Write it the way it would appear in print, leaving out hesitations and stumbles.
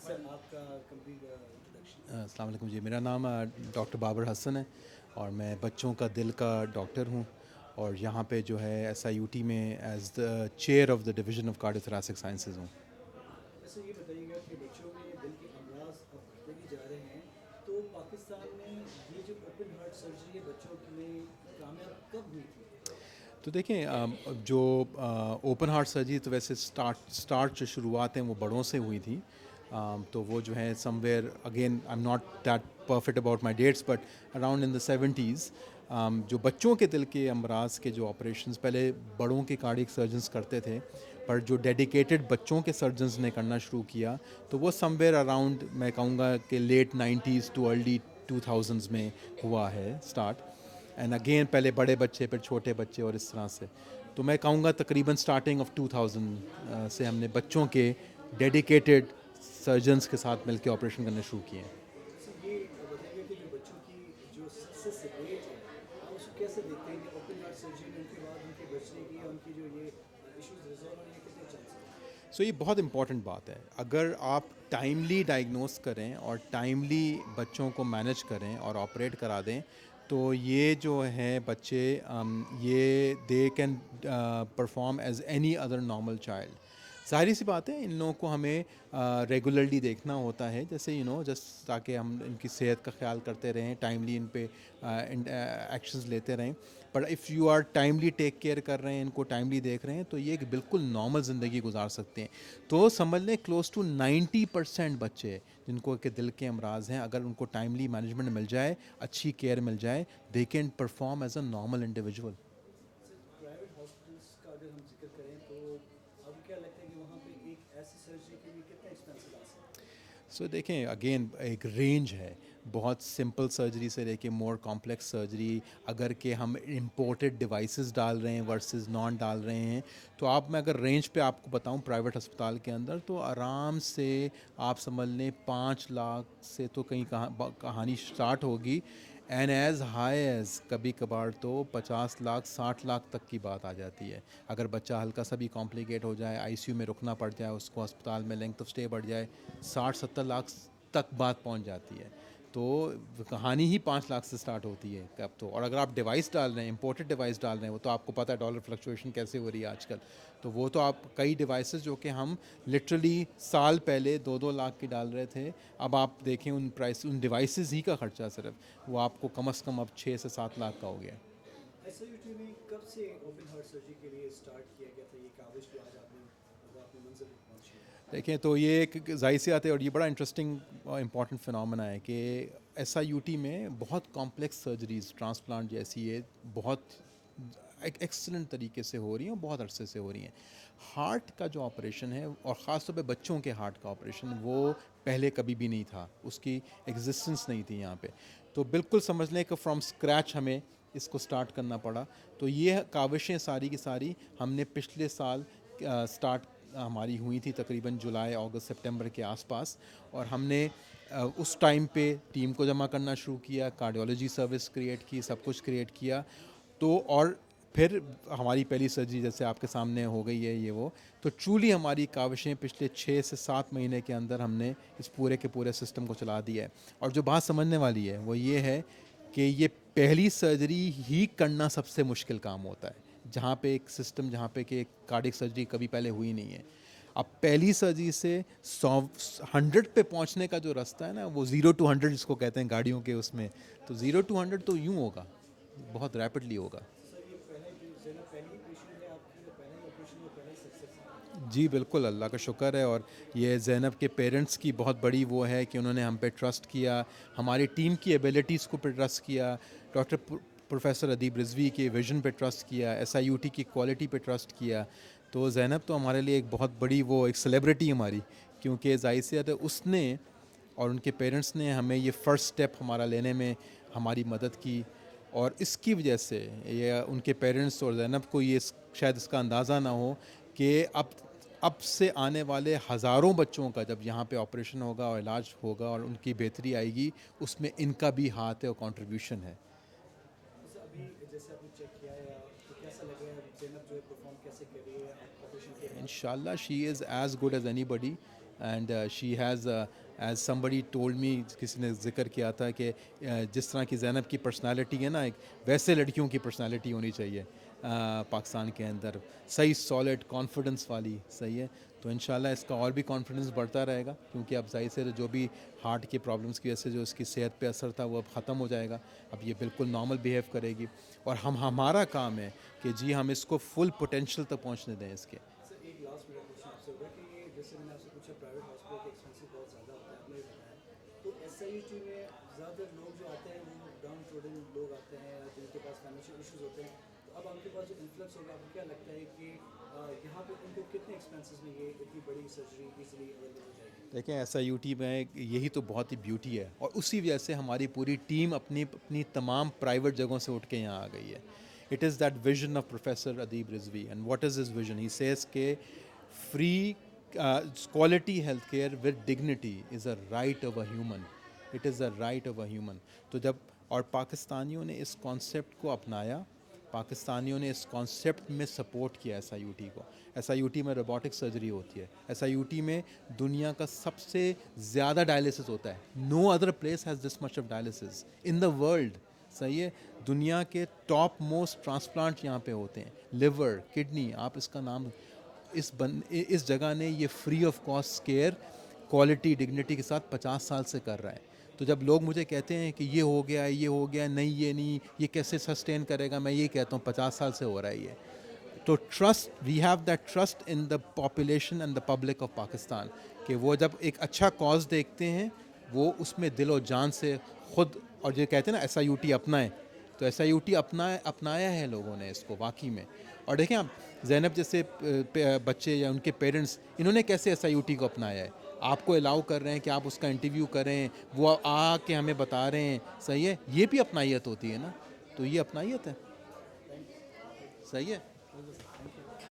سر آپ کا complete introduction. السلام علیکم جی، میرا نام ڈاکٹر بابر حسن ہے اور میں بچوں کا دل کا ڈاکٹر ہوں اور یہاں پہ جو ہے ایس آئی یو ٹی میں as the chair of the division of cardiothoracic sciences ہوں. ویسے یہ بتائیے گا کہ بچوں میں دل کے امراض اب بڑھتے بھی جا رہے ہیں، تو پاکستان میں یہ جو اوپن ہارٹ سرجری ہے بچوں کے لیے کامیاب کب ہوئی تھی؟ تو دیکھیں جو اوپن ہارٹ سرجری تو ویسے اسٹارٹ جو شروعات ہیں وہ بڑوں سے ہوئی تھی. تو وہ جو ہے somewhere again I am not that perfect about my dates but around in the 70s. جو بچوں کے دل کے امراض کے جو آپریشنز پہلے بڑوں کے کارڈیک سرجنز کرتے تھے، پر جو ڈیڈیکیٹڈ بچوں کے سرجنز نے کرنا شروع کیا تو وہ سم ویئر اراؤنڈ میں کہوں گا کہ late 90s to early 2000s میں ہوا ہے اسٹارٹ. اینڈ اگین پہلے بڑے بچے پھر چھوٹے بچے اور اس طرح سے. تو میں کہوں گا تقریباً اسٹارٹنگ آف 2000 سے ہم نے بچوں کے ڈیڈیکیٹڈ سرجنز کے ساتھ مل کے آپریشن کرنے شروع کیے ہیں. ویسے یہ بتائیے گا کہ جو بچوں کی جو سکسیس ریٹ ہے آپ اس کو کیسے دیکھتے ہیں کہ اوپن ہارٹ سرجری میں ان کے بعد ان کے بچنے کی یا ان کی جو یہ ایشوز ریزالو ہونے کے کتنے چانس ہیں؟ سو یہ بہت امپورٹنٹ بات ہے. اگر آپ ٹائملی ڈائگنوز کریں اور ٹائملی بچوں کو مینج کریں اور آپریٹ کرا دیں تو یہ جو ہے بچے یہ they can perform as any other normal child. ظاہری سی بات ہے ان لوگوں کو ہمیں ریگولرلی دیکھنا ہوتا ہے، جیسے جسٹ تاکہ ہم ان کی صحت کا خیال کرتے رہیں، ٹائملی ان پہ ایکشنز لیتے رہیں. But if you are timely take care کر رہے ہیں، ان کو ٹائملی دیکھ رہے ہیں تو یہ ایک بالکل نارمل زندگی گزار سکتے ہیں. تو سمجھ لیں کلوز ٹو 90% بچے جن کو کہ دل کے امراض ہیں، اگر ان کو ٹائملی مینجمنٹ مل جائے، اچھی کیئر مل جائے، they can perform as a normal individual. Sir private hospitals کا اگر ہم ذکر کریں تو آپ کو کیا لگتا ہے کہ وہاں پہ ایک ایسی سرجری کے لیے کتنے ایکسپینسز آ سکتے ہیں؟ سو دیکھیں اگین ایک رینج ہے، بہت سمپل سرجری سے لے کے مور کمپلیکس سرجری. اگر کہ ہم امپورٹڈ ڈیوائسز ڈال رہے ہیں ورسز نان ڈال رہے ہیں تو میں اگر رینج پہ آپ کو بتاؤں پرائیویٹ ہسپتال کے اندر تو آرام سے آپ سمجھ لیں 5 لاکھ سے تو کہیں کہانی اسٹارٹ ہوگی، اینڈ ایز ہائی ایز کبھی کبھار تو 50 لاکھ 60 لاکھ تک کی بات آ جاتی ہے. اگر بچہ ہلکا سا بھی کمپلیکیٹ ہو جائے، آئی سی یو میں رکنا پڑ جائے، اس کو ہسپتال میں لینگتھ آف اسٹے بڑھ جائے، 60-70 لاکھ تک بات پہنچ جاتی ہے. تو کہانی ہی 5 لاکھ سے سٹارٹ ہوتی ہے اب تو. اور اگر آپ ڈیوائس ڈال رہے ہیں، امپورٹڈ ڈیوائس ڈال رہے ہیں، وہ تو آپ کو پتہ ہے ڈالر فلکچویشن کیسے ہو رہی ہے آج کل. تو وہ تو آپ کئی ڈیوائسز جو کہ ہم لٹرلی سال پہلے 2-2 لاکھ کی ڈال رہے تھے، اب آپ دیکھیں ان ڈیوائسز ہی کا خرچہ صرف وہ آپ کو کم از کم اب 6 سے 7 لاکھ کا ہو گیا. ایس آئی یو ٹی میں کب سے اوپن ہارٹ سرجری کے لیے اسٹارٹ کیا گیا تھا یہ کاوش جو آج آپ نے منزل تک پہنچی ہے؟ دیکھیں تو یہ ایک ظاہر سی بات ہے اور یہ بڑا انٹرسٹنگ امپورٹنٹ فنامنا ہے کہ ایس آئی یو ٹی میں بہت کمپلیکس سرجریز ٹرانسپلانٹ جیسی ہے بہت ایکسلنٹ طریقے سے ہو رہی ہیں اور بہت عرصے سے ہو رہی ہیں. ہارٹ کا جو آپریشن ہے اور خاص طور پہ بچوں کے ہارٹ کا آپریشن وہ پہلے کبھی بھی نہیں تھا، اس کی ایگزسٹنس نہیں تھی یہاں پہ. تو بالکل سمجھ لیں کہ فرام اسکریچ ہمیں اس کو سٹارٹ کرنا پڑا. تو یہ کاوشیں ساری کی ساری ہم نے پچھلے سال سٹارٹ ہماری ہوئی تھی تقریباً جولائی اگست سپٹمبر کے آس پاس. اور ہم نے اس ٹائم پہ ٹیم کو جمع کرنا شروع کیا، کارڈیولوجی سروس کریٹ کی، سب کچھ کریٹ کیا. تو اور پھر ہماری پہلی سرجری جیسے آپ کے سامنے ہو گئی ہے یہ وہ. تو ٹرولی ہماری کاوشیں پچھلے 6 سے 7 مہینے کے اندر ہم نے اس پورے کے پورے سسٹم کو چلا دیا ہے. اور جو بات سمجھنے والی ہے وہ یہ ہے کہ یہ پہلی سرجری ہی کرنا سب سے مشکل کام ہوتا ہے، جہاں پہ ایک سسٹم جہاں پہ کہ کارڈک سرجری کبھی پہلے ہوئی نہیں ہے. اب پہلی سرجری سے 100 پہ پہنچنے کا جو راستہ ہے نا، وہ 0 to 100 جس کو کہتے ہیں گاڑیوں کے اس میں، تو 0 to 100 تو یوں ہوگا، بہت ریپڈلی ہوگا. سر یہ پہلا جو زینب پہلی پیشنٹ ہے آپ کی، پہلا ہی آپریشن اور پہلا ہی سکسیس ہے؟ جی بالکل، اللہ کا شکر ہے. اور یہ زینب کے پیرنٹس کی بہت بڑی وہ ہے کہ انہوں نے ہم پہ ٹرسٹ کیا، ہماری ٹیم کی ایبیلٹیز کو پہ ٹرسٹ کیا، ڈاکٹر پروفیسر ادیب رضوی کے ویژن پہ ٹرسٹ کیا، ایس آئی یو ٹی کی کوالٹی پہ ٹرسٹ کیا. تو زینب تو ہمارے لیے ایک بہت بڑی وہ ایک سیلیبریٹی ہماری، کیونکہ ظاہر سی بات ہے اس نے اور ان کے پیرنٹس نے ہمیں یہ فرسٹ اسٹیپ ہمارا لینے میں ہماری مدد کی. اور اس کی وجہ سے یہ ان کے پیرنٹس اور زینب کو یہ شاید اس کا اندازہ نہ ہو کہ اب سے آنے والے ہزاروں بچوں کا جب یہاں پہ آپریشن ہوگا اور علاج ہوگا اور ان کی بہتری آئے گی، اس میں ان کا بھی ہاتھ ہے اور کنٹریبیوشن ہے. سر ابھی جیسے آپ نے چیک کیا ہے تو کیسا لگ رہا ہے زینب جو ہے پرفارم کیسے کر رہی ہے آپ آپریشن کے بعد؟ انشاءاللہ she is as good as anybody. And she has as somebody told me, کسی نے ذکر کیا تھا کہ جس طرح کی زینب کی پرسنالٹی ہے نا ایک ویسے لڑکیوں کی پرسنالٹی ہونی چاہیے پاکستان کے اندر, صحیح سالڈ کانفیڈنس والی, صحیح ہے. تو انشاءاللہ اس کا اور بھی کانفیڈنس بڑھتا رہے گا, کیونکہ اب ظاہر سے جو بھی ہارٹ کے پرابلمس کی وجہ سے جو اس کی صحت پہ اثر تھا وہ اب ختم ہو جائے گا, اب یہ بالکل نارمل بیہیو کرے گی, اور ہمارا کام ہے کہ جی ہم اس کو فل پوٹینشیل تک پہنچنے دیں اس کے. سر ایک لاسٹ میرا کوشچن آپ سے ہوگا کہ یہ جیسے میں نے آپ سے پوچھا پرائیویٹ ہاسپٹل کے ایکسپینسز بہت زیادہ ہوتا ہے, آپ نے بھی بتایا, تو ایس آئی ٹی میں زیادہ تر لوگ جو آتے ہیں وہ ڈاؤن ٹروڈن لوگ آتے ہیں جن کے پاس فائنینشیل ایشوز ہوتے ہیں, تو اب آپ کے پاس جو انفلکس ہوگا آپ کو کیا لگتا ہے کہ یہاں پہ ان کو کتنے ایکسپینسز میں یہ اتنی بڑی سرجری ایزیلی اویلیبل ہو جائے گی؟ دیکھیں ایس آئی یو ٹی میں یہی تو بہت ہی بیوٹی ہے, اور اسی وجہ سے ہماری پوری ٹیم اپنی تمام پرائیویٹ جگہوں سے اٹھ کے یہاں آ گئی ہے. It is that vision of professor Adeeb Rizvi, and what is his vision, he says کہ free quality health care with dignity is a right of a human. It is a right of a human. تو جب اور پاکستانیوں نے اس concept کو اپنایا, پاکستانیوں نے اس کانسیپٹ میں سپورٹ کیا ایس آئی یو ٹی کو. ایس آئی یو ٹی میں روبوٹک سرجری ہوتی ہے, ایس آئی یو ٹی میں دنیا کا سب سے زیادہ ڈائلسس ہوتا ہے. No other place has this much of dialysis in the world, صحیح ہے. دنیا کے ٹاپ موسٹ ٹرانسپلانٹ یہاں پہ ہوتے ہیں, لیور, کڈنی, آپ اس کا نام, اس جگہ نے یہ free of cost care quality dignity کے ساتھ 50 سال سے کر رہا ہے. تو جب لوگ مجھے کہتے ہیں کہ یہ ہو گیا نہیں, یہ نہیں, یہ کیسے سسٹین کرے گا, میں یہ کہتا ہوں 50 سال سے ہو رہا ہے یہ. تو trust, we have that trust in the population and the public of Pakistan, کہ وہ جب ایک اچھا کاز دیکھتے ہیں وہ اس میں دل و جان سے خود, اور جو کہتے ہیں نا ایس آئی یو ٹی اپنائیں, تو ایس آئی یو ٹی اپنایا ہے لوگوں نے اس کو واقعی میں. اور دیکھیں آپ زینب جیسے بچے یا ان کے پیرنٹس, انہوں نے کیسے ایس آئی یو ٹی کو اپنایا ہے, آپ کو الاؤ کر رہے ہیں کہ آپ اس کا انٹرویو کریں, وہ آ کے ہمیں بتا رہے ہیں, صحیح ہے. یہ بھی اپنائیت ہوتی ہے نا, تو یہ اپنائیت ہے, صحیح ہے.